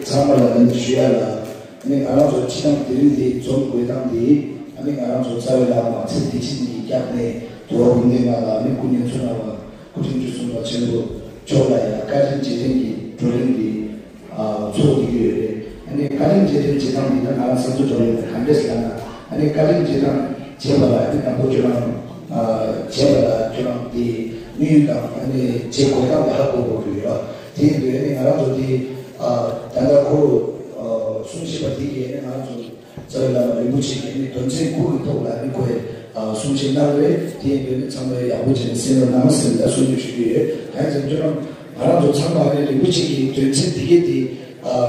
참말은需要了 아니 알아서 지당 드린디 좀 고당디 아니 알아서 자회라 마치 디신이 약내 도와군데마다 아니 군인 전화와 구진주선과 전부 조라야 가진 재생기 조련기 조디기 아니 가진 재생 지당이나 알아서 조련을 간데스나 아니 가진 재생 제가 아니 보조랑 제가 저랑디 미유당 아니 제 고당 하고 그래요. 뒤에 알아서 디 다가고 숨쉬가 되기에는 아주 저희가 일부치기 전체 고를 도라는 거에 숨쉬나를 뒤에는 정말 아버지는 생을 남았습니다. 숨쉬기에 하여튼 바람도 참가하는 일부치기 전체 되게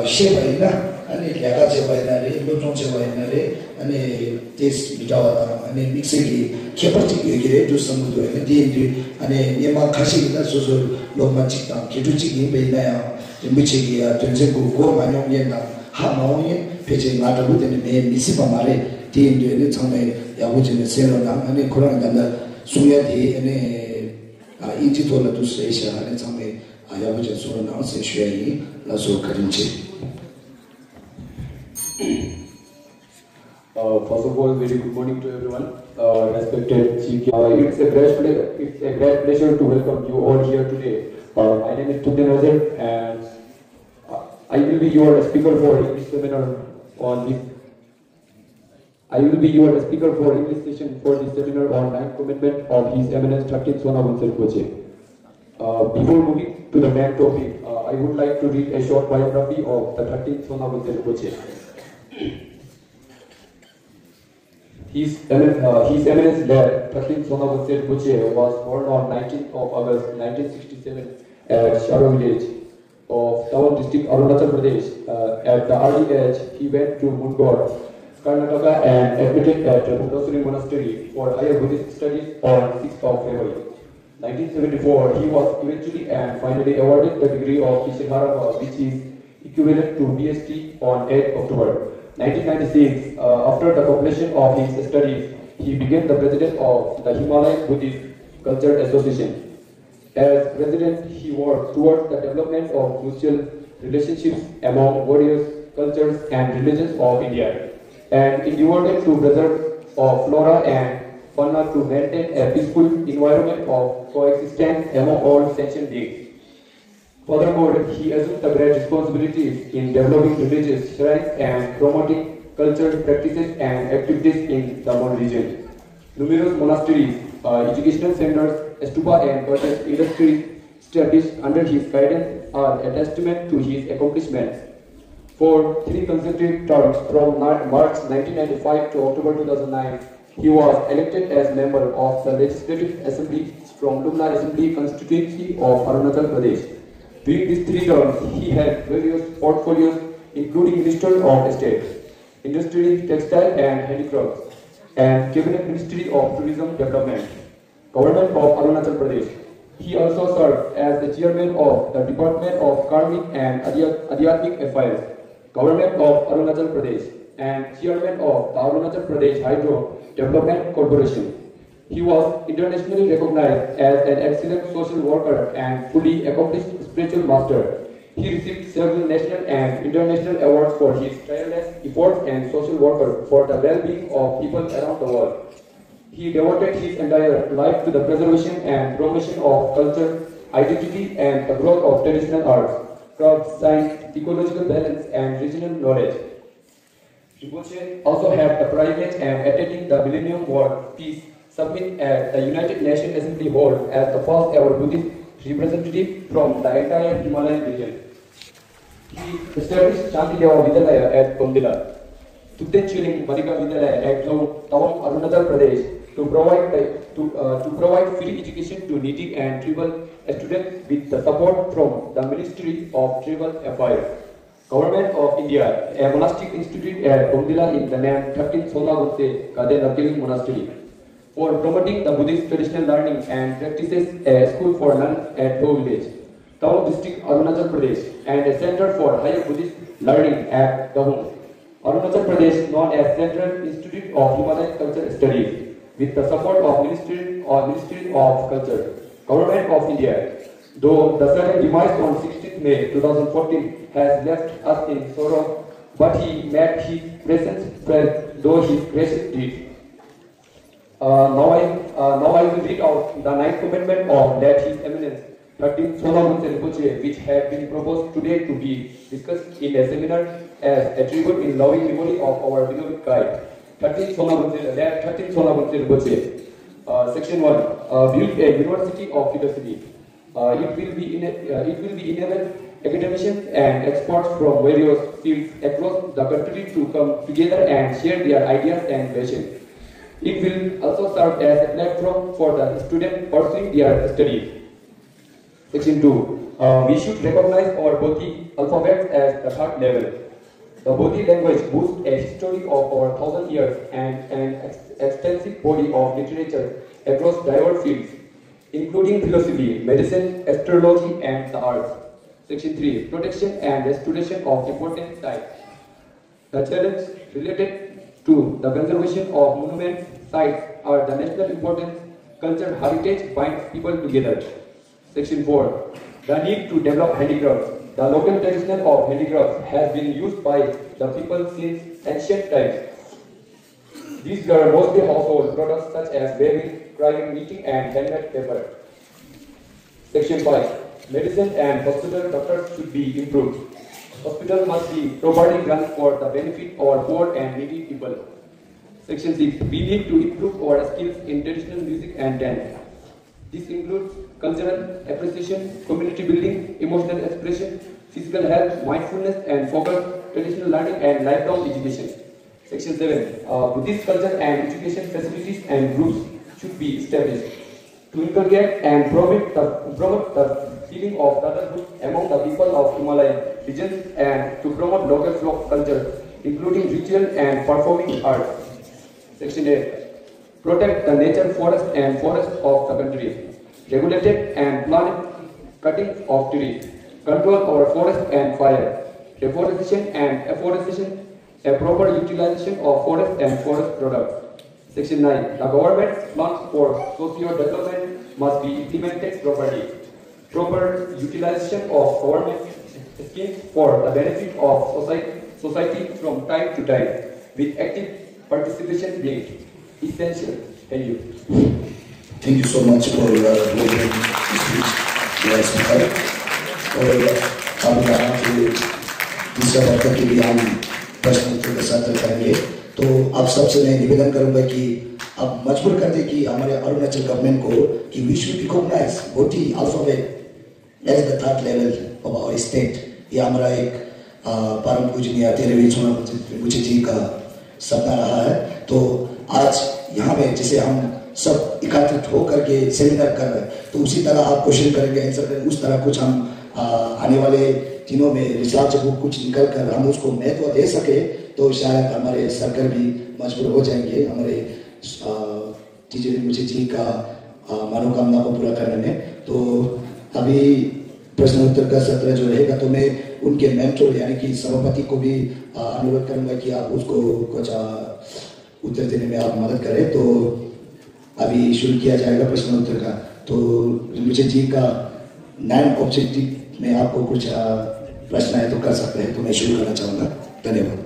시에바이나 아니 내가 제바이나래 일본종 제바이나래 아니 테스트 비자와다 아니 믹스기 개발직 얘기를 해줬었는데 뒤에 아니 얘만 가시기다 소설 로만 직당 기주직이 매나야 미치기야 전체고 고만용년당 하마오니 배제 나도 되는 매 미시바 말에 뒤에는 정말 야구진의 세로나 아니 그런 간다 수야디 아니 인지도라도 세셔 아니 정말 야구진 소로 나와서 쉬어이 나서 가진지 First of all, very good morning to everyone. Respected Chief, it's a great pleasure to welcome you all here today. My name is Tunde Nazar, and I will be your speaker for English seminar on this. I will be your speaker for English session for this seminar on ninth commitment of His Eminence 13th Sonabunse Rinpoche. Before moving to the main topic, I would like to read a short biography of the 13th Sonabunse Rinpoche. His Eminence Lord 13th Sonabunse Rinpoche was born on 19th of August 1967 at Sharo village of Tawang district, Arunachal Pradesh. At the early age, he went to Mundgod, Karnataka and admitted at Bhutasuri Monastery for higher Buddhist studies on 6th of February 1974. He was eventually and finally awarded the degree of Visharaka, which is equivalent to BSc on 8th October 1996. After the completion of his studies, he became the president of the Himalayan Buddhist Culture Association. As president, he worked towards the development of mutual relationships among various cultures and religions of India, and endeavored to preserve flora and fauna to maintain a peaceful environment of coexistence among all sentient beings. Furthermore, he assumed the great responsibilities in developing religious shrines and promoting cultural practices and activities in the Mon region. Numerous monasteries, educational centers, stupa and cottage industries established under his guidance are a testament to his accomplishments. For 3 consecutive terms from March 1995 to October 2009, he was elected as member of the Legislative Assembly from Lumna Assembly constituency of Arunachal Pradesh. During these 3 terms, he had various portfolios including Minister of State, Industry, Textile and Handicrafts, and Cabinet Ministry of Tourism Development, Government of Arunachal Pradesh. He also served as the chairman of the Department of Karmic and Adhyatmic Affairs, Government of Arunachal Pradesh, and chairman of the Arunachal Pradesh Hydro Development Corporation. He was internationally recognized as an excellent social worker and fully accomplished spiritual master. He received several national and international awards for his tireless efforts and social work for the well-being of people around the world. He devoted his entire life to the preservation and promotion of culture, identity, and the growth of traditional arts, crafts, science, ecological balance, and regional knowledge. Rinpoche also had the privilege of attending the Millennium World Peace Summit at the United Nations Assembly Hall as the first ever Buddhist representative from the entire Himalayan region. He established Shantideva Vidyalaya at Kondila, Tutten Chiling Madhika Vidyalaya at Tawang, Arunachal Pradesh to provide free education to needy and tribal students with the support from the Ministry of Tribal Affairs. Government of India, a monastic institute at Kondila in the name 13th Sonabunse Kadenakil Monastery, for promoting the Buddhist traditional learning and practices, a school for nuns at Ho village, Tawang district, Arunachal Pradesh, and a center for higher Buddhist learning at Dahung, Arunachal Pradesh, known as Central Institute of Himalayan Culture Studies, with the support of Ministry of Culture, Government of India. Though the sudden demise on 16th May 2014 has left us in sorrow, but he made his presence felt, though his gracious deeds. Now I will read out the ninth commandment of that His Eminence 13th Sonabunse Rinpoche, which have been proposed today to be discussed in a seminar as a tribute in loving memory of our beloved guide. 13th Sonabunse Rinpoche. Section 1. Build a university of philosophy. It will be enable academicians and experts from various fields across the country to come together and share their ideas and passions. It will also serve as a platform for the students pursuing their studies. Section 2. We should recognize our Bodhi alphabet as the third level. The Bodhi language boasts a history of over 1,000 years and an extensive body of literature across diverse fields, including philosophy, medicine, astrology, and the arts. Section 3. Protection and restoration of important sites. The challenge related to the conservation of monument sites are the national importance, cultural heritage binds people together. Section 4. The need to develop handicrafts. The local tradition of handicrafts has been used by the people since ancient times. These were mostly household products such as weaving, carving, knitting, and handmade paper. Section 5. Medicine and hospital doctors should be improved. Hospitals must be properly run for the benefit of our poor and needy people. Section 6. We need to improve our skills in traditional music and dance. This includes cultural appreciation, community building, emotional expression, physical health, mindfulness, and focus, traditional learning, and lifelong education. Section 7. Buddhist culture and education facilities and groups should be established to inculcate and promote the feeling of brotherhood among the people of Himalayan regions and to promote local folk culture, including ritual and performing arts. Section 8. Protect the nature forest and forests of the country. Regulated and planned cutting of trees. Control our forest and fire. Reforestation and afforestation. A proper utilization of forest and forest products. Section 9. The government's plans for socio-development must be implemented properly. Proper utilization of government schemes for the benefit of society from time to time, with active participation being essential. Thank you. Thank you so much for your speech. Yes, और अब यहाँ से दूसरा वक्त के लिए हम प्रश्न उत्तर के साथ करेंगे। तो आप सबसे मैं निवेदन करूँगा कि आप मजबूर कर दें कि हमारे अरुणाचल गवर्नमेंट को कि we should recognize Bodhi alphabet as the third level of our state। ये हमारा एक परम पूजनीय तेरहवीं सोनाबुंसे जी का सपना रहा है। तो आज यहाँ पे जैसे हम सब एकत्रित होकर के सेमिनार कर रहे हैं, तो उसी तरह आप क्वेश्चन करेंगे, आंसर करेंगे, उस तरह कुछ हम आने वाले दिनों में रिसर्च बुक कुछ निकल कर हम उसको महत्व दे सके, तो शायद हमारे सरकार भी मजबूर हो जाएंगे हमारे टीचर rinpoche जी का मनोकामना को पूरा करने में। तो अभी प्रश्न उत्तर का सत्र जो रहेगा, तो मैं उनके मेंटर यानी कि सभापति को भी अनुरोध करूंगा कि आप उसको कुछ उत्तर देने में आप मदद करें। तो अभी शुरू किया जाएगा प्रश्न उत्तर का। तो rinpoche जी का 9 ऑब्जेक्टिव में आपको कुछ प्रश्न है तो कर सकते हैं, तो मैं शुरू करना चाहूँगा। धन्यवाद।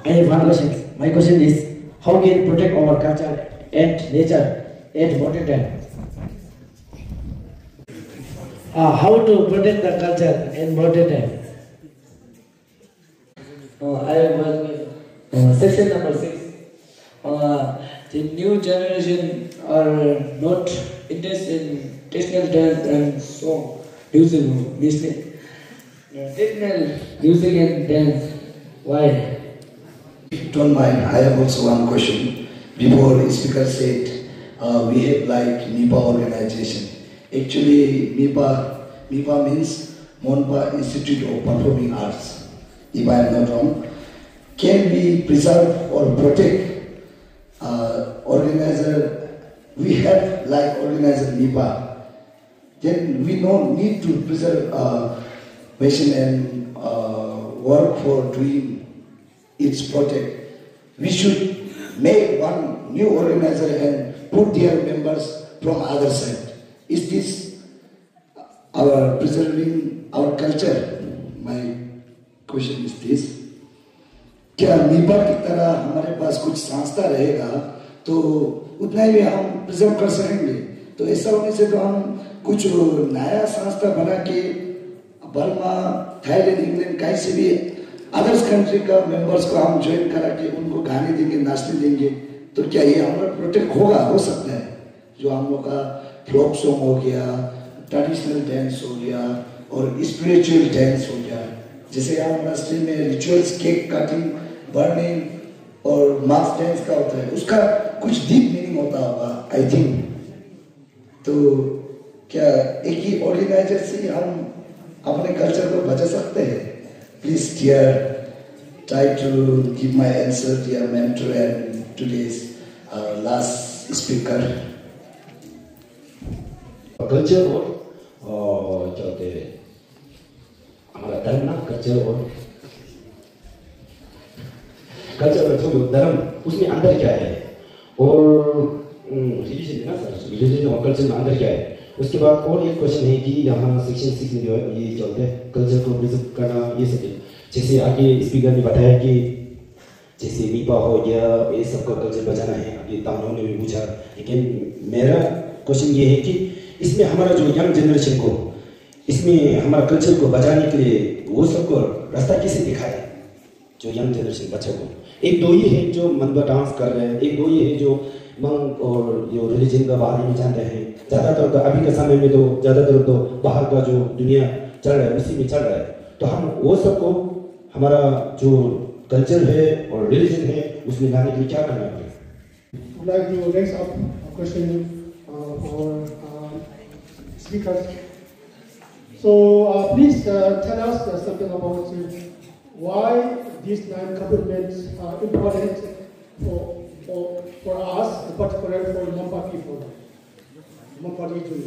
I have one question. My question is, how can we protect our culture and nature at modern time? How to protect the culture in modern time? I have one question. Section number 6. The new generation are not interested in traditional dance and song, music. Traditional music and dance. Why? Don't mind, I have also one question. Before the speaker said we have like MIPA organization. Actually, MIPA means Monpa Institute of Performing Arts. If I am not wrong, can we preserve or protect organizer? We have like organizer MIPA. Then we don't need to preserve machine and work for doing its project. We should make one new organizer and put their members from other side. Is this our preserving our culture? My question is this. क्या Nipah की तरह हमारे पास कुछ संस्था रहेगा तो उतना ही हम प्रिजर्व कर सकेंगे? तो ऐसा होने से तो हम कुछ नया संस्था बना के बर्मा, थाईलैंड, इंग्लैंड कहीं से भी अदर्स कंट्री का मेंबर्स को हम ज्वाइन करा के उनको गाने देंगे, नाचने देंगे, तो क्या ये हमारा प्रोटेक्ट होगा? हो सकता है। जो हम लोग का फ्लोक सॉन्ग हो गया, ट्रेडिशनल डांस हो गया और स्पिरिचुअल डांस हो गया, जैसे यहाँ महाराष्ट्र में रिचुअल्स, केक कटिंग, बर्निंग और मास्क डांस का होता है, उसका कुछ डीप मीनिंग होता होगा आई थिंक। तो क्या एक ही ऑर्गेनाइजर से हम अपने कल्चर को बचा सकते हैं? Please dear, try to give my answer, dear mentor and today's last speaker. Culture और क्या होते हैं हमारा धर्म ना, कल्चर और जो धर्म उसमें अंदर क्या है और रिलीजन ना सर, रिलीजन और कल्चर में अंदर क्या है। उसके बाद और एक क्वेश्चन है कि यहाँ सेक्शन 6 में जो है ये चलते हैं कल्चर को प्रिजर्व करना, ये सब जैसे आगे स्पीकर ने बताया कि जैसे नीपा हो गया, ये सबका कल्चर बचाना है, अभी तानों ने भी पूछा। लेकिन मेरा क्वेश्चन ये है कि इसमें हमारा जो यंग जनरेशन को इसमें हमारा कल्चर को बचाने के लिए वो सबको रास्ता कैसे दिखाए, जो यंग जनरेशन बच्चों को। एक दो ये है जो मनबा डांस कर रहे हैं, एक दो ये है जो मंग और जो रिलीजन का बारे में जानते हैं। ज़्यादातर तो अभी के समय में तो ज़्यादातर तो बाहर का जो दुनिया चल रहा है उसी में चल रहा है, तो हम वो सबको हमारा जो कल्चर है और रिलीजन है उसमें लाने के लिए क्या करना है? I'd like to raise up a question for speakers. So please tell us something about why these 9 commitments are important for us, particularly for Mampa people, Mampa region.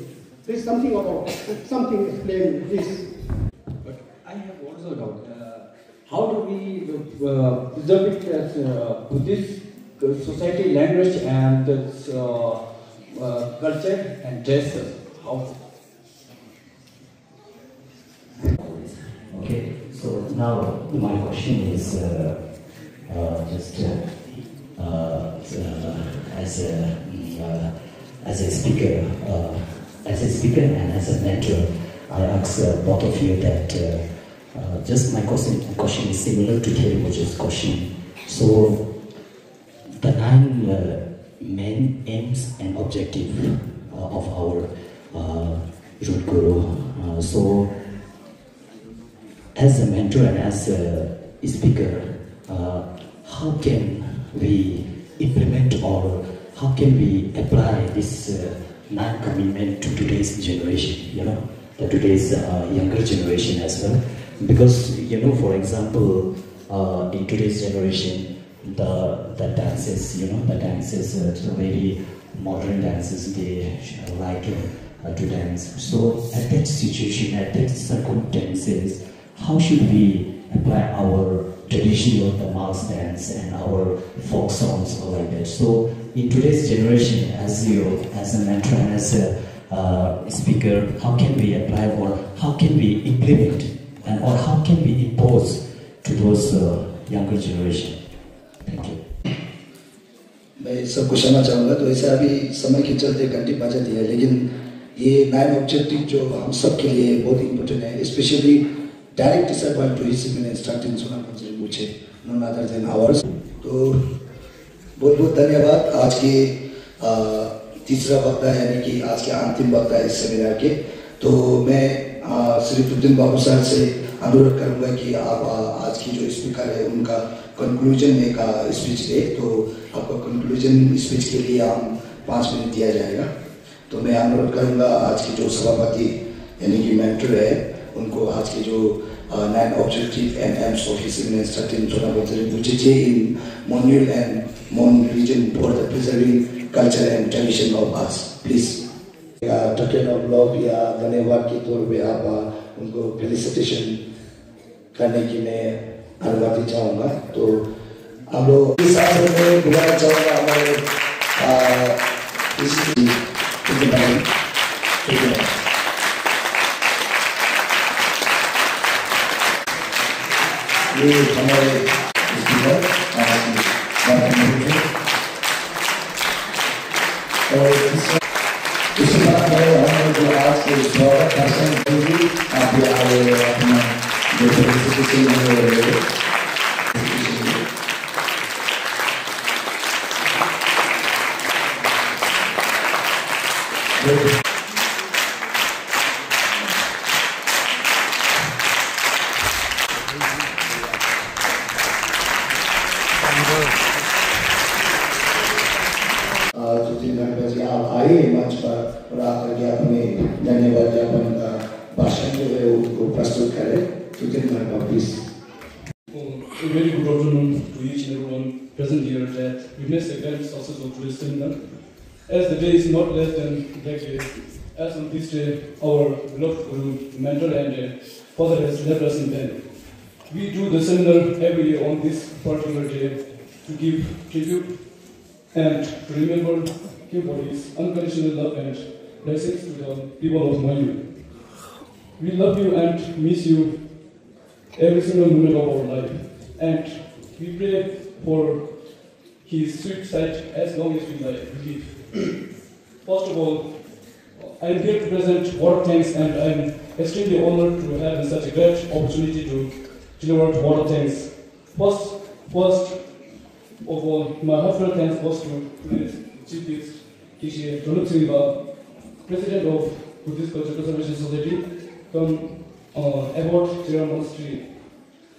Please something explain this. But I have also a doubt. How do we preserve it as Buddhist society, language, and culture and dresses? How? Okay, so now my question is just as a speaker and as a mentor, I ask both of you that just my question is similar to Thierry Mojo's question. So the 9 main aims and objective of our root guru. So as a mentor and as a speaker, how can we implement or how can we apply this 9 commitment to today's generation, today's younger generation as well? Because, for example, in today's generation, the dances, the dances, very modern dances, they like to dance. So at that situation, at that circumstances, how should we apply our traditional the mass dance and our folk songs or like that? So in today's generation, as a mentor and as a speaker, how can we apply or how can we implement and or how can we impose to those younger generation? Thank you. मैं सबको क्षमा चाहूँगा, तो ऐसे अभी समय के चलते घंटी बजा दी है, लेकिन ये 9 ऑब्जेक्टिव जो हम सब के लिए बहुत इम्पोर्टेंट है, specially direct disable to his मैंने स्टार्टिंग सुना मुझे नॉन अदर देन आवर्स। तो बहुत बहुत धन्यवाद। आज के तीसरा वक्ता है, यानी कि आज के अंतिम वक्ता है इस सेमिनार के। तो मैं श्री तुद्दीन बाबू सर से अनुरोध करूंगा कि आप आज की जो स्पीकर है उनका कंक्लूजन में का स्पीच दे। तो आपका कंक्लूजन स्पीच के लिए हम 5 मिनट दिया जाएगा। तो मैं अनुरोध करूंगा आज की जो सभापति यानी कि मेंटर है उनको आज के जो 9 objective and aims of his eminence Satin Chonabhadri Buchiche in Monul and Mon region for the preserving culture and tradition of us. Please. Token of love या धन्यवाद के तौर पे आप उनको फेलिसिटेशन करने की मैं अनुमति चाहूँगा। तो हम लोग इस आसन में बुलाना चाहूँगा हमारे ये हमारे स्पीकर और इसी बात में हमारे जो आज के स्वागत भाषण होगी आप अपना जो आप आए मंच पर और आकर के अपने धन्यवाद ज्ञापन का भाषण जो है उनको प्रस्तुत करें। Please. A very good afternoon to each and everyone present here that witness the grand success of today's seminar. As the day is not less than Black Day, as on this day our beloved Guru, mentor and father has left us in pain. We do the seminar every year on this particular day to give tribute and to remember him for his unconditional love and blessings to the people of Mayu. We love you and miss you every single moment of our life, and we pray for his sweet sight as long as we live. First of all, I am here to present word of thanks, and I am extremely honored to have such a great opportunity to deliver word of thanks. First of all, my heartfelt thanks goes to today's Chief Guest, Kishe Jonup Silva, President of Buddhist Culture Conservation Society, from Abbot Chera Monastery.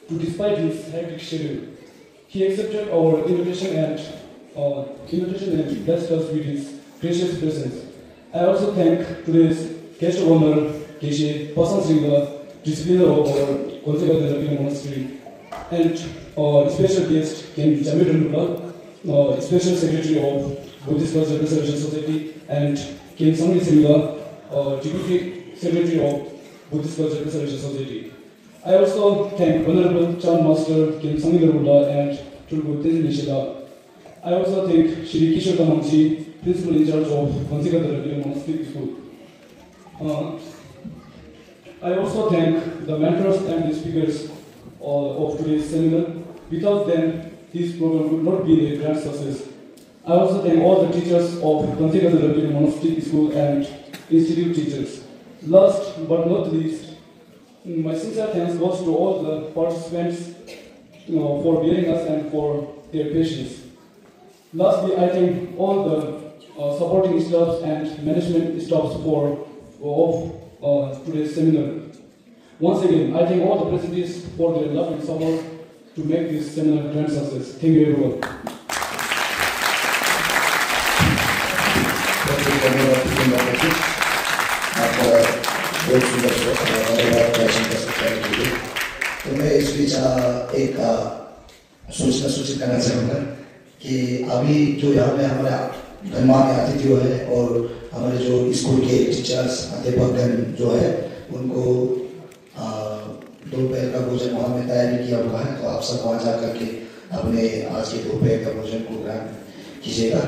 To despite his hectic schedule, he accepted our invitation and blessed us with his gracious presence. I also thank today's guest of honor, Kishe Pasan Sringa, discipliner of our Konsegat Monastery, and special guest Ken Jamil, special secretary of Buddhist Culture Conservation Society, and Ken Sangli Sringa, deputy secretary of Buddhist Culture Conservation Society. I also thank Honorable Chan Master Ken Sangli Garula and Tulbuddin Nishida. I also thank Shri Kishore Tamangchi, principal in charge of Konsegat Monastery School. I also thank the mentors and the speakers of today's seminar. Without them, this program would not be a grand success. I also thank all the teachers of Konsegat Monastery School and institute teachers. Last but not least, my sincere thanks goes to all the participants for bearing us and for their patience. Lastly, I thank all the supporting staffs and management staffs of today's seminar. Once again, I thank all the presentees for their love and support to make this seminar a grand success. Thank you, everyone. तो मैं इस बीच एक सूचित करना चाहूँगा कि अभी जो यहाँ में हमारे गणमान्य अतिथि है और हमारे जो स्कूल के टीचर्स अध्यापकगण जो है उनको दोपहर का भोजन वहाँ में तैयारी किया हुआ है, तो आप सब वहाँ जा करके अपने आज के दोपहर का भोजन को ग्रहण कीजिएगा।